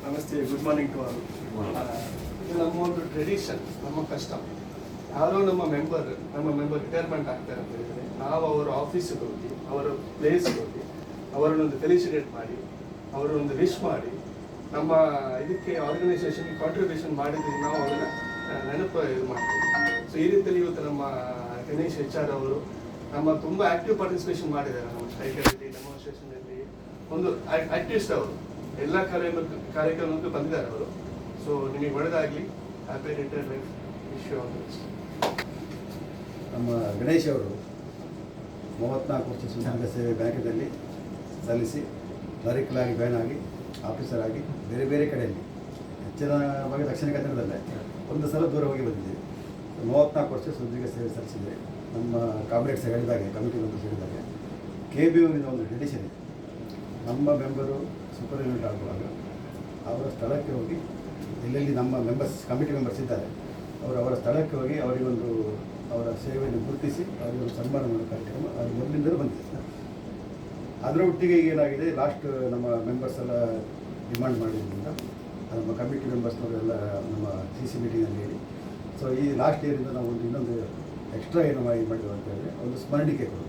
ನಮಸ್ತೆ, good morning to all. ಇದು ನಮ್ಮ ಒಂದು ಟ್ರೆಡಿಷನ್, ನಮ್ಮ ಕಸ್ಟಮ್. ಯಾರೋ ನಮ್ಮ ಮೆಂಬರ್ ರಿಟೈರ್ಮೆಂಟ್ ಆಗ್ತಾರೆ ಅಂತ ಹೇಳಿದರೆ ನಾವು ಅವರ ಆಫೀಸಿಗೆ ಹೋಗಿ, ಅವರ ಪ್ಲೇಸ್ಗೆ ಹೋಗಿ, ಅವರನ್ನೊಂದು ಫೆಲಿಸಿಟೇಟ್ ಮಾಡಿ, ಅವರನ್ನೊಂದು ವಿಶ್ ಮಾಡಿ, ನಮ್ಮ ಇದಕ್ಕೆ ಆರ್ಗನೈಸೇಷನ್ಗೆ ಕಾಂಟ್ರಿಬ್ಯೂಷನ್ ಮಾಡಿದ್ರೆ ನಾವು ಅದನ್ನು ನೆನಪು ಇದು ಮಾಡ್ತೀವಿ. ಸೊ ಈ ರೀತಿಯಲ್ಲಿ ಇವತ್ತು ನಮ್ಮ ಗಣೇಶ್ HR ಅವರು ನಮ್ಮ ತುಂಬ ಆ್ಯಕ್ಟಿವ್ ಪಾರ್ಟಿಸಿಪೇಷನ್ ಮಾಡಿದ್ದಾರೆ. ನಮ್ಮ ಸ್ಟ್ರೈಕಲ್ಲಿ, ಡೆಮಾನ್ಸ್ಟ್ರೇಷನಲ್ಲಿ ಒಂದು ಆಕ್ಟಿವಿಸ್ಟ್ ಅವರು ಎಲ್ಲ ಕಾರ್ಯಕ್ರಮಕ್ಕೂ ಬಂದಿದ್ದಾರೆ ಅವರು. ಸೊ ನಿಮಗೆ ಒಳ್ಳೆಯದಾಗಲಿ. Happy retired life. Wish you all the best. ನಮ್ಮ ಗಣೇಶ್ ಅವರು 34 ವರ್ಷ ಸುದೀರ್ಘ ಸೇವೆ ಬ್ಯಾಂಕಲ್ಲಿ ಸಲ್ಲಿಸಿ ಕ್ಲರಿಕಲಾಗಿ ಜಾಯ್ನ್ ಆಗಿ ಆಫೀಸರ್ ಆಗಿ ಬೇರೆ ಬೇರೆ ಕಡೆಯಲ್ಲಿ ಹೆಚ್ಚಿನ ಭಾಗ ದಕ್ಷಿಣ ಕನ್ನಡದಲ್ಲೇ ಒಂದು ಸಲ ದೂರ ಹೋಗಿ ಬಂದಿದ್ದೀವಿ. 34 ವರ್ಷ ಸುದೀರ್ಘ ಸೇವೆ ಸಲ್ಲಿಸಿದೆ. ನಮ್ಮ ಕಾಮ್ರೇಡ್ಸ್ ಹೇಳಿದಾಗೆ, ಕಮಿಟಿ ಮೆಂಬರ್ಸ್ ಹೇಳಿದಾಗೆ, KBUವಿನ ಒಂದು ಟ್ರೆಡಿಷನ್ ಇದೆ. ನಮ್ಮ ಮೆಂಬರು ಸೂಪರ್ಯೂನಿಟ್ ಆಗುವಾಗ ಅವರ ಸ್ಥಳಕ್ಕೆ ಹೋಗಿ, ಎಲ್ಲೆಲ್ಲಿ ನಮ್ಮ ಕಮಿಟಿ ಮೆಂಬರ್ಸ್ ಇದ್ದಾರೆ ಅವರ ಸ್ಥಳಕ್ಕೆ ಹೋಗಿ ಅವರಿಗೊಂದು ಅವರ ಸೇವೆಯನ್ನು ಗುರುತಿಸಿ ಅವರಿಗೊಂದು ಸನ್ಮಾನ ಮಾಡೋ ಕಾರ್ಯಕ್ರಮ ಅದು ಮೊದಲಿಂದಲೂ ಬಂದಿದೆ. ಅದರ ಒಟ್ಟಿಗೆ ಈಗ ಏನಾಗಿದೆ, ಲಾಸ್ಟ್ ನಮ್ಮ ಮೆಂಬರ್ಸ್ ಎಲ್ಲ ಡಿಮಾಂಡ್ ಮಾಡಿದ್ರಿಂದ ನಮ್ಮ ಕಮಿಟಿ ಮೆಂಬರ್ಸ್ನವರೆಲ್ಲ ನಮ್ಮ CC ಮೀಟಿಂಗಲ್ಲಿ ಹೇಳಿ, ಸೊ ಈ ಲಾಸ್ಟ್ ಇಯರಿಂದ ನಾವು ಇನ್ನೊಂದು ಎಕ್ಸ್ಟ್ರಾ ಏನು ಮಾಡಿದ್ವಿ ಅಂತ ಹೇಳಿದ್ರೆ, ಒಂದು ಸ್ಮರಣಿಕೆ ಕೊಡೋದು,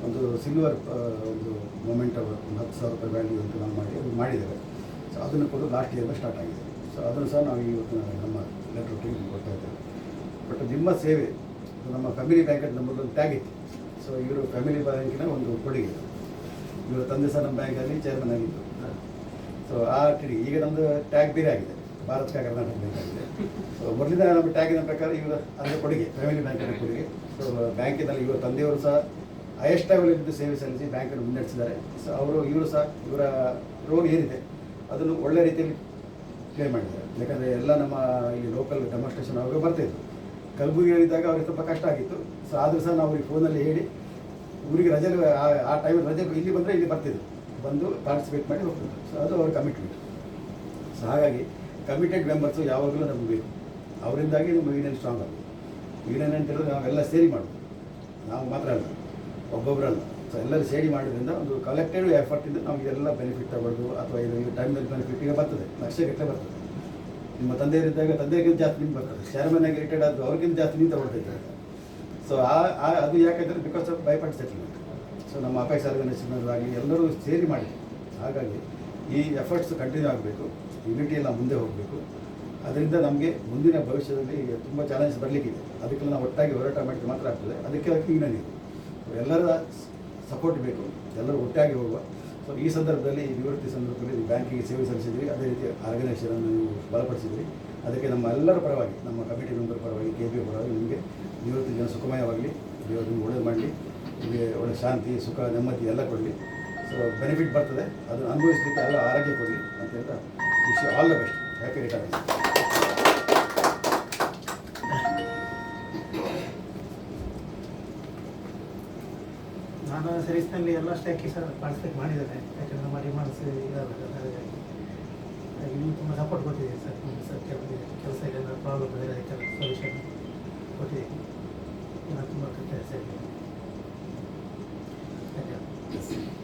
ಒಂದು ಸಿಲ್ವರ್ ಒಂದು ಮೊಮೆಂಟ್ ಒಂದು 10,000 ರೂಪಾಯಿ ವ್ಯಾಲ್ಯೂ ಅಂತ ನಾವು ಮಾಡಿದ್ದೇವೆ. ಸೊ ಅದನ್ನು ಕೊಡೋದು ಲಾಸ್ಟ್ ಇಯರಿಂದ ಸ್ಟಾರ್ಟ್ ಆಗಿದೆ. ಸೊ ಅದನ್ನು ಸಹ ನಾವು ಇವತ್ತು ನಮ್ಮ ಲೆಟರ್ ಒಟ್ಟಿಗೆ ಕೊಡ್ತಾ ಇದ್ದೇವೆ. ಬಟ್ ನಿಮ್ಮ ಸೇವೆ ನಮ್ಮ ಫ್ಯಾಮಿಲಿ ಬ್ಯಾಂಕಲ್ಲಿ ನಮ್ಮದೊಂದು ಟ್ಯಾಗ್ ಇತ್ತು. ಸೊ ಇವರು ಫ್ಯಾಮಿಲಿ ಬ್ಯಾಂಕಿನ ಒಂದು ಕೊಡುಗೆ. ಇವರ ತಂದೆ ಸಹ ನಮ್ಮ ಬ್ಯಾಂಕಲ್ಲಿ ಚೇರ್ಮನ್ ಆಗಿತ್ತು. ಸೊ ಆ ಟಿಡಿ ಈಗ ನಮ್ಮದು ಟ್ಯಾಗ್ ಬೇರೆ ಆಗಿದೆ, ಭಾರತ ಕರ್ನಾಟಕ ಬ್ಯಾಂಕ್ ಆಗಿದೆ. ಸೊ ಮೊದಲಿನ ನಮ್ಮ ಟ್ಯಾಗಿನ ಪ್ರಕಾರ ಇವರ ಅದರ ಕೊಡುಗೆ, ಫ್ಯಾಮಿಲಿ ಬ್ಯಾಂಕಿನ ಕೊಡುಗೆ. ಸೊ ಬ್ಯಾಂಕಿನಲ್ಲಿ ಇವರ ತಂದೆಯವರು ಸಹ ಹೈಯೆಸ್ಟ್ ಲೆವೆಲಿದ್ದು ಸೇವೆ ಸಲ್ಲಿಸಿ ಬ್ಯಾಂಕನ್ನು ಮುನ್ನಡೆಸಿದ್ದಾರೆ. ಸೊ ಇವರು ಸಹ ಇವರ ರೋಲ್ ಏನಿದೆ ಅದನ್ನು ಒಳ್ಳೆ ರೀತಿಯಲ್ಲಿ ಪ್ಲೇ ಮಾಡಿದ್ದಾರೆ. ಯಾಕಂದರೆ ಎಲ್ಲ ನಮ್ಮ ಇಲ್ಲಿ ಲೋಕಲ್ ಡೆಮಾನ್ಸ್ಟ್ರೇಷನ್ ಅವಾಗ ಬರ್ತಾಯಿದ್ರು. ಕಲಬುರಗಿಯಲ್ಲಿದ್ದಾಗ ಅವ್ರಿಗೆ ಸ್ವಲ್ಪ ಕಷ್ಟ ಆಗಿತ್ತು. ಸೊ ಆದರೂ ಸಹ ನಾವು ಅವ್ರಿಗೆ ಫೋನಲ್ಲಿ ಹೇಳಿ ಊರಿಗೆ ರಜೆ ಆ ಟೈಮಲ್ಲಿ ರಜೆ ಇಲ್ಲಿ ಬಂದರೆ ಇಲ್ಲಿ ಬರ್ತಿದ್ರು, ಬಂದು ಪಾರ್ಟಿಸಿಪೇಟ್ ಮಾಡಿ ಹೋಗ್ತಿದ್ರು. ಸೊ ಅದು ಅವ್ರ ಕಮಿಟ್ಮೆಂಟ್. ಸೊ ಹಾಗಾಗಿ ಕಮಿಟೆಡ್ ಮೆಂಬರ್ಸು ಯಾವಾಗಲೂ ನಮಗೆ ಬೇಕು. ಅವರಿಂದಾಗಿ ನಮ್ಮ ಯೂನಿಯನ್ ಸ್ಟ್ರಾಂಗ್ ಆಗುತ್ತೆ. ಯೂನಿಯನ್ ಅಂತ ಹೇಳಿದ್ರೆ ನಾವೆಲ್ಲ ಸೇರಿ ಮಾಡೋದು, ನಾವು ಮಾತ್ರ ಅಲ್ಲ, ಒಬ್ಬೊಬ್ಬರಲ್ಲ. ಸೊ ಎಲ್ಲರೂ ಸೇರಿ ಮಾಡೋದ್ರಿಂದ ಒಂದು ಕಲೆಕ್ಟೆಡ್ ಎಫರ್ಟಿಂದ ನಮಗೆ ಎಲ್ಲ ಬೆನಿಫಿಟ್ ತಗೊಳ್ಳೋದು, ಅಥವಾ ಇದು ಟೈಮ್ನಲ್ಲಿ ಬೆನಿಫಿಟ್ ಈಗ ಬರ್ತದೆ, ಲಕ್ಷಗಟ್ಟಲೆ ಬರ್ತದೆ. ನಿಮ್ಮ ತಂದೆಯರಿದ್ದಾಗ ತಂದೆಗಿಂತ ಜಾಸ್ತಿ ನಿಮ್ಗೆ ಬರ್ತದೆ, ಚೇರ್ಮನ್ ಆಗಿ ರಿಟೈರ್ಡ್ ಆದರೂ ಅವ್ರಿಗಿಂತ ಜಾಸ್ತಿ ನೀವು ತಗೊಳ್ತಿದ್ದಾರೆ. ಸೊ ಅದು ಯಾಕೆಂದರೆ ಬಿಕಾಸ್ ಆಫ್ ಬೈಪಾರ್ಟ್ ಸೆಟಲ್ಮೆಂಟ್. ಸೊ ನಮ್ಮ ಅಪೆಕ್ಸ್ ಆರ್ಗನೈಸೇಷನ್ಗಳಾಗಲಿ ಎಲ್ಲರೂ ಸೇರಿ ಮಾಡಿ, ಹಾಗಾಗಿ ಈ ಎಫರ್ಟ್ಸ್ ಕಂಟಿನ್ಯೂ ಆಗಬೇಕು, ಯೂನಿಟಿಯಲ್ಲಿ ನಾವು ಮುಂದೆ ಹೋಗಬೇಕು. ಅದರಿಂದ ನಮಗೆ ಮುಂದಿನ ಭವಿಷ್ಯದಲ್ಲಿ ತುಂಬ ಚಾಲೆಂಜಸ್ ಬರಲಿಕ್ಕಿದೆ. ಅದಕ್ಕೆಲ್ಲ ನಾವು ಒಟ್ಟಾಗಿ ಹೋರಾಟ ಮಾಡಿದ್ರೆ ಮಾತ್ರ ಆಗ್ತದೆ. ಅದಕ್ಕೆ ಇನ್ನೇನಿದೆ, ಎಲ್ಲರ ಸಪೋರ್ಟ್ ಬೇಕು, ಎಲ್ಲರೂ ಒಟ್ಟಾಗಿ ಹೋಗುವ. ಸೊ ಈ ಸಂದರ್ಭದಲ್ಲಿ, ನಿವೃತ್ತಿ ಸಂದರ್ಭದಲ್ಲಿ ಬ್ಯಾಂಕಿಗೆ ಸೇವೆ ಸಲ್ಲಿಸಿದ್ರಿ, ಅದೇ ರೀತಿ ಆರ್ಗನೈಸೇಷನನ್ನು ನೀವು ಬಲಪಡಿಸಿದ್ರಿ. ಅದಕ್ಕೆ ನಮ್ಮ ಎಲ್ಲರ ಪರವಾಗಿ, ನಮ್ಮ ಕಮಿಟಿ ಮೆಂಬರ್ ಪರವಾಗಿ, KBU ಪರವಾಗಿ ನಿಮಗೆ ನಿವೃತ್ತಿ ಜನ ಸುಖಮಯವಾಗಲಿ, ದೇವರು ನಿಮ್ಗೆ ಒಳ್ಳೇದು ಮಾಡಲಿ, ನಿಮಗೆ ಒಳ್ಳೆ ಶಾಂತಿ, ಸುಖ, ನೆಮ್ಮದಿ ಎಲ್ಲ ಕೊಡಲಿ. ಸೊ ಬೆನಿಫಿಟ್ ಬರ್ತದೆ, ಅದನ್ನು ಅನುಭವಿಸಲಿಕ್ಕೆ ಎಲ್ಲ ಆರೋಗ್ಯ ಕೊಡಲಿ ಅಂತ ಹೇಳ್ತಾ wish you all the best. Happy retirement. ನಾನು ಸೀರೀಸ್ನಲ್ಲಿ ಎಲ್ಲ ಸ್ಟ್ರೈಕಿ ಸರ್ ಪಾರ್ಟಿಸಿಪೇಟ್ ಮಾಡಿದ್ದೇನೆ. ಯಾಕಂದರೆ ನಮ್ಮ ಡಿಮಾಂಡ್ಸ್ ಇದಾಗಲ್ಲ, ಹಾಗಾಗಿ ನೀವು ತುಂಬ ಸಪೋರ್ಟ್ ಕೊಟ್ಟಿದ್ದೀರಿ ಸರ್. ಸರ್ ಕೆಲಸ ಇಲ್ಲ, ಪ್ರಾಬ್ಲಮ್ ಇದೆ, ಅದಕ್ಕೆಲ್ಲ ಸೊಲ್ಯೂಷನ್ ಕೊಟ್ಟಿದ್ದೀನಿ. ನಾನು ತುಂಬ ಕೆಲಸ ಇದೆ. ಧನ್ಯವಾದ.